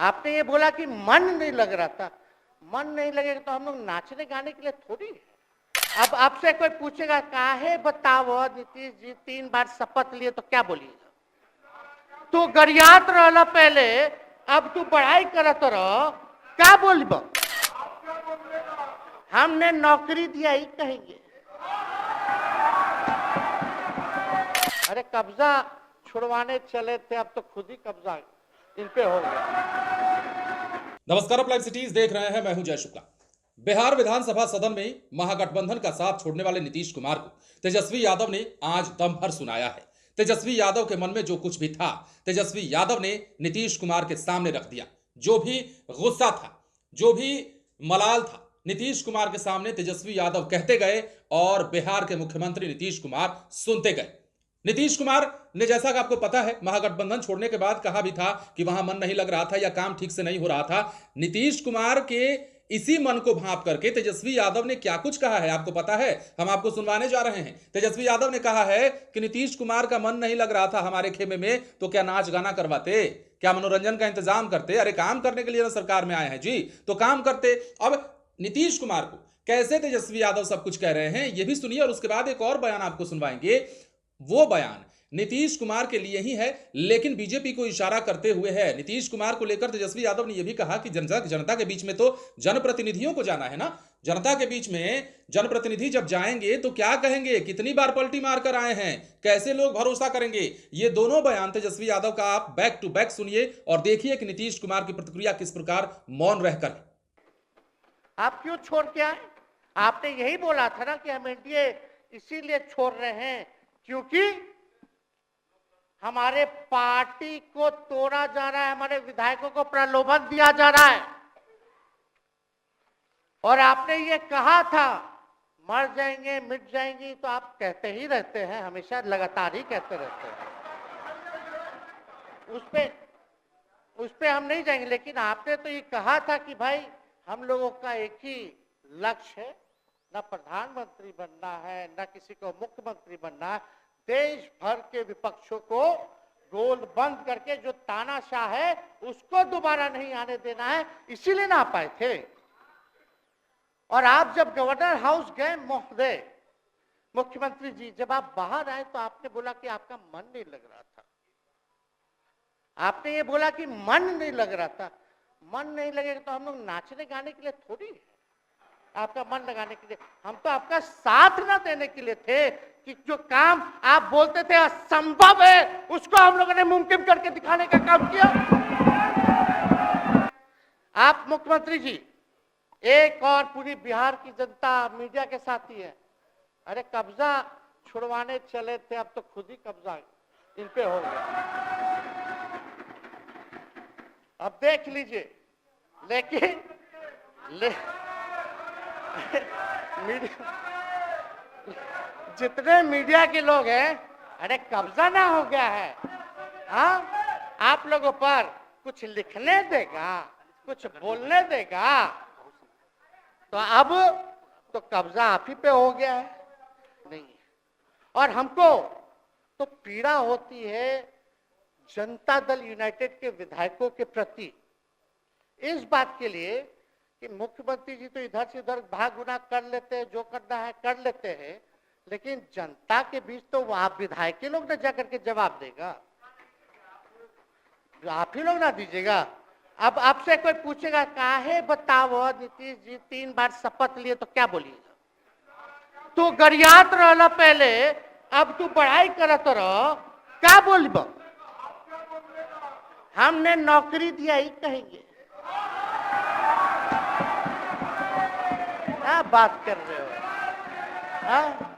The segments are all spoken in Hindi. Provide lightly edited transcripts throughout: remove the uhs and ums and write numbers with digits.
आपने ये बोला कि मन नहीं लग रहा था। मन नहीं लगेगा तो हम लोग नाचने गाने के लिए थोड़ी है। अब आपसे कोई पूछेगा काहे बताओ नीतीश जी 3 बार शपथ लिए तो क्या बोलिएगा? तू गरियात रहला पहले, अब तू पढ़ाई करत रह, क्या बोलब? हमने नौकरी दिया ही कहेंगे। अरे कब्जा छुड़वाने चले थे, अब तो खुद ही कब्जा इन पे हो गया। नमस्कार, आप लाइव सिटीज देख रहे हैं। मैं हूं जय शुक्ला। बिहार विधानसभा सदन में महागठबंधन का साथ छोड़ने वाले नीतीश कुमार को तेजस्वी यादव ने आज दम भर सुनाया है। तेजस्वी यादव के मन में जो कुछ भी था, तेजस्वी यादव ने नीतीश कुमार के सामने रख दिया। जो भी गुस्सा था, जो भी मलाल था, नीतीश कुमार के सामने तेजस्वी यादव कहते गए और बिहार के मुख्यमंत्री नीतीश कुमार सुनते गए। नीतीश कुमार ने, जैसा कि आपको पता है, महागठबंधन छोड़ने के बाद कहा भी था कि वहां मन नहीं लग रहा था या काम ठीक से नहीं हो रहा था। नीतीश कुमार के इसी मन को भांप करके तेजस्वी यादव ने क्या कुछ कहा है आपको पता है? हम आपको सुनवाने जा रहे हैं। तेजस्वी यादव ने कहा है कि नीतीश कुमार का मन नहीं लग रहा था हमारे खेमे में, तो क्या नाच गाना करवाते, क्या मनोरंजन का इंतजाम करते? अरे काम करने के लिए ना सरकार में आए हैं जी, तो काम करते। अब नीतीश कुमार को कैसे तेजस्वी यादव सब कुछ कह रहे हैं ये भी सुनिए, और उसके बाद एक और बयान आपको सुनवाएंगे। वो बयान नीतीश कुमार के लिए ही है, लेकिन बीजेपी को इशारा करते हुए है। नीतीश कुमार को लेकर तेजस्वी यादव ने यह भी कहा कि जनता के बीच में तो जनप्रतिनिधियों को जाना है ना। जनता के बीच में जनप्रतिनिधि जब जाएंगे तो क्या कहेंगे, कितनी बार पलटी मार कर आए हैं, कैसे लोग भरोसा करेंगे? ये दोनों बयान तेजस्वी यादव का आप बैक टू बैक सुनिए और देखिए कि नीतीश कुमार की प्रतिक्रिया किस प्रकार मौन रहकर। आप क्यों छोड़ के आए? आपने यही बोला था ना कि हम एनडीए इसीलिए छोड़ रहे हैं क्योंकि हमारे पार्टी को तोड़ा जा रहा है, हमारे विधायकों को प्रलोभन दिया जा रहा है। और आपने ये कहा था मर जाएंगे मिट जाएंगी, तो आप कहते ही रहते हैं, हमेशा लगातार ही कहते रहते हैं। उस पे हम नहीं जाएंगे, लेकिन आपने तो ये कहा था कि भाई हम लोगों का एक ही लक्ष्य है, न प्रधानमंत्री बनना है, न किसी को मुख्यमंत्री बनना है। देश भर के विपक्षों को गोल बंद करके जो तानाशाह है उसको दोबारा नहीं आने देना है, इसीलिए ना आ पाए थे। और आप जब गवर्नर हाउस गए महोदय, मुख्यमंत्री जी, जब आप बाहर आए तो आपने बोला कि आपका मन नहीं लग रहा था। आपने ये बोला कि मन नहीं लग रहा था। मन नहीं लगेगा तो हम लोग नाचने गाने के लिए थोड़ी है। आपका मन लगाने के लिए, हम तो आपका साथ ना देने के लिए थे कि जो काम आप बोलते थे असंभव है उसको हम लोगों ने मुमकिन करके दिखाने का काम किया। आप मुख्यमंत्री जी, एक और पूरी बिहार की जनता मीडिया के साथ ही है। अरे कब्जा छुड़वाने चले थे, अब तो खुद ही कब्जा इन पे हो गया। अब देख लीजिए, लेकिन जितने मीडिया के लोग हैं, अरे कब्जा ना हो गया है, हाँ, आप लोगों पर कुछ लिखने देगा, कुछ बोलने देगा, तो अब तो कब्जा आप ही पे हो गया है। नहीं, और हमको तो पीड़ा होती है जनता दल यूनाइटेड के विधायकों के प्रति, इस बात के लिए कि मुख्यमंत्री जी तो इधर से उधर भाग गुना कर लेते हैं, जो करना है कर लेते हैं, लेकिन जनता के बीच तो वहां विधायक के लोग ना जाकर के जवाब देगा, आप ही लोग ना दीजिएगा। अब आपसे कोई पूछेगा काहे बताओ नीतीश जी 3 बार शपथ लिए तो क्या बोलिएगा? तू गरियात रहला पहले, अब तू पढ़ाई करत रह, क्या बोलब? हमने नौकरी दिया ही कहेंगे। क्या बात कर रहे हो? हाँ?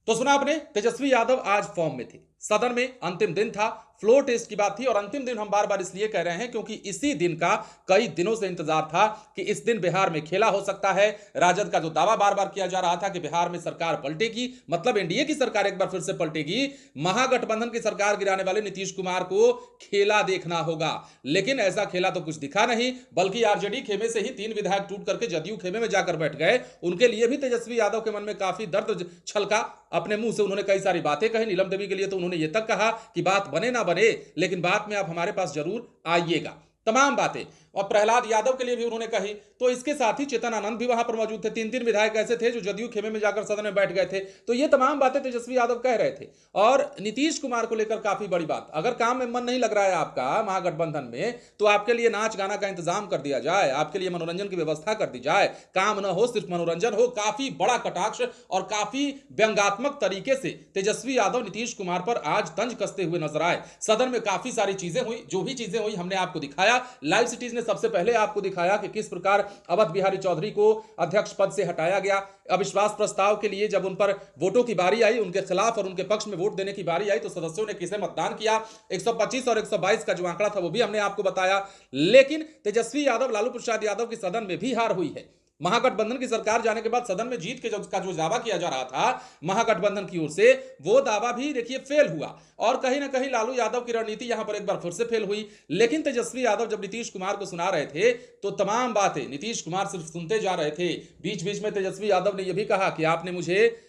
तो सुना आपने, तेजस्वी यादव आज फॉर्म में थे। सदन में अंतिम दिन था, फ्लोर टेस्ट की बात थी, और अंतिम दिन हम बार बार इसलिए कह रहे हैं क्योंकि इसी दिन का कई दिनों से इंतजार था कि इस दिन बिहार में खेला हो सकता है। राजद का जो दावा बार बार किया जा रहा था कि बिहार में सरकार पलटेगी, मतलब एनडीए की सरकार एक बार फिर से पलटेगी, महागठबंधन की सरकार गिराने वाले नीतीश कुमार को खेला देखना होगा। लेकिन ऐसा खेला तो कुछ दिखा नहीं, बल्कि आरजेडी खेमे से ही 3 विधायक टूट करके जदयू खेमे में जाकर बैठ गए। उनके लिए भी तेजस्वी यादव के मन में काफी दर्द छलका। अपने मुंह से उन्होंने कई सारी बातें कही। नीलम देवी के लिए तो उन्होंने ये तक कहा कि बात बने ना बने, लेकिन बात में आप हमारे पास जरूर आइएगा। तमाम बातें और प्रहलाद यादव के लिए भी उन्होंने कही। तो इसके साथ ही चेतन आनंद भी वहां पर मौजूद थे। 3 विधायक ऐसे थे जो जदयू खेमे में जाकर सदन में बैठ गए थे। तो ये तमाम बातें तेजस्वी यादव कह रहे थे। और नीतीश कुमार को लेकर काफी बड़ी बात, अगर काम में मन नहीं लग रहा है आपका महागठबंधन में, तो आपके लिए नाच गाना का इंतजाम कर दिया जाए, आपके लिए मनोरंजन की व्यवस्था कर दी जाए, काम न हो सिर्फ मनोरंजन हो। काफी बड़ा कटाक्ष और काफी व्यंग्यात्मक तरीके से तेजस्वी यादव नीतीश कुमार पर आज तंज कसते हुए नजर आए। सदन में काफी सारी चीजें हुई, जो भी चीजें हुई हमने आपको दिखाया। लाइव सिटीज ने सबसे पहले आपको दिखाया कि किस प्रकार अवध बिहारी चौधरी को अध्यक्ष पद से हटाया गया। अविश्वास प्रस्ताव के लिए जब उन पर वोटों की बारी आई, उनके खिलाफ और उनके पक्ष में वोट देने की बारी आई, तो सदस्यों ने किसे मतदान किया। 125 और 122 का जो आंकड़ा था वो भी हमने आपको बताया। लेकिन तेजस्वी यादव, लालू प्रसाद यादव की सदन में भी हार हुई है। महागठबंधन की सरकार जाने के बाद सदन में जीत के जो दावा किया जा रहा था महागठबंधन की ओर से, वो दावा भी देखिए फेल हुआ। और कहीं ना कहीं लालू यादव की रणनीति यहां पर एक बार फिर से फेल हुई। लेकिन तेजस्वी यादव जब नीतीश कुमार को सुना रहे थे तो तमाम बातें नीतीश कुमार सिर्फ सुनते जा रहे थे। बीच बीच में तेजस्वी यादव ने यह भी कहा कि आपने मुझे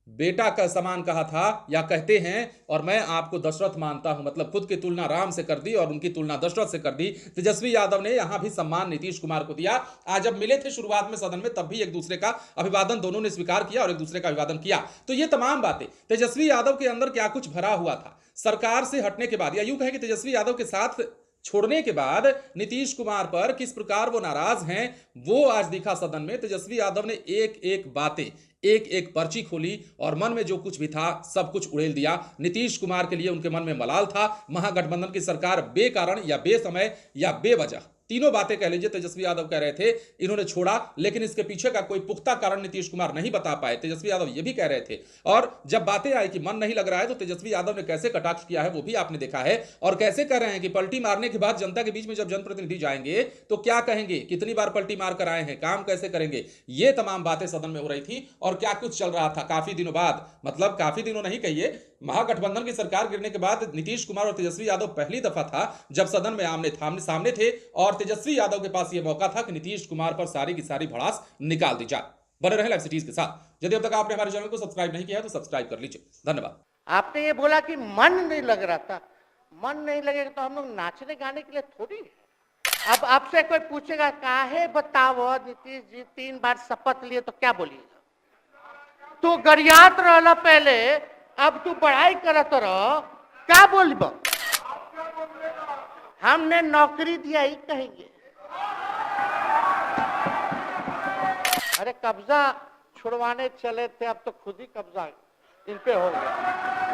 बेटा का समान कहा था या कहते हैं, और मैं आपको दशरथ मानता हूं। मतलब खुद की तुलना राम से कर दी और उनकी तुलना दशरथ से कर दी। तेजस्वी यादव ने यहां भी सम्मान नीतीश कुमार को दिया। आज जब मिले थे शुरुआत में सदन में, तब भी एक दूसरे का अभिवादन दोनों ने स्वीकार किया और एक दूसरे का अभिवादन किया। तो ये तमाम बातें तेजस्वी यादव के अंदर क्या कुछ भरा हुआ था सरकार से हटने के बाद, या यूं कहें कि तेजस्वी यादव के साथ छोड़ने के बाद नीतीश कुमार पर किस प्रकार वो नाराज हैं, वो आज दिखा सदन में। तेजस्वी यादव ने एक एक बातें, एक एक पर्ची खोली और मन में जो कुछ भी था सब कुछ उड़ेल दिया। नीतीश कुमार के लिए उनके मन में मलाल था। महागठबंधन की सरकार बेकारण या बेसमय या बेवजह, तीनों बातें कह लीजिए, तेजस्वी यादव कह रहे थे इन्होंने छोड़ा, लेकिन इसके पीछे का कोई पुख्ता कारण नीतीश कुमार नहीं बता पाए। तेजस्वी यादव ये भी कह रहे थे। और जब बातें आई कि मन नहीं लग रहा है, तो तेजस्वी यादव ने कैसे कटाक्ष किया है वो भी आपने देखा है। और कैसे कह रहे हैं कि पलटी मारने के बाद जनता के बीच में जब जनप्रतिनिधि जाएंगे तो क्या कहेंगे, कितनी बार पलटी मार कर आए हैं, काम कैसे करेंगे। ये तमाम बातें सदन में हो रही थी और क्या कुछ चल रहा था काफी दिनों बाद। मतलब काफी दिनों नहीं कहिए, महागठबंधन की सरकार गिरने के बाद नीतीश कुमार और तेजस्वी यादव पहली दफा था जब सदन में आमने सामने थे। और तेजस्वी यादव के पास यह मौका था कि नीतीश कुमार पर सारी की सारी भड़ास निकाल दी जाए। बने रहे लाइव सिटीज के साथ। यदि अब तक आपने हमारे चैनल को सब्सक्राइब नहीं किया है तो सब्सक्राइब कर लीजिए। धन्यवाद। आपने ये बोला कि मन नहीं लग रहा था। मन नहीं लगेगा तो हम लोग नाचने गाने के लिए थोड़ी है। अब आपसे कोई पूछेगा काहे बताओ नीतीश जी 3 बार शपथ लिए, तो क्या बोलिएगा। तू गरियात रहला पहले, अब तू पढ़ाई करत रह, क्या बोलब। हमने नौकरी दिया ही कहेंगे। अरे कब्जा छुड़वाने चले थे, अब तो खुद ही कब्जा इन पे हो गया।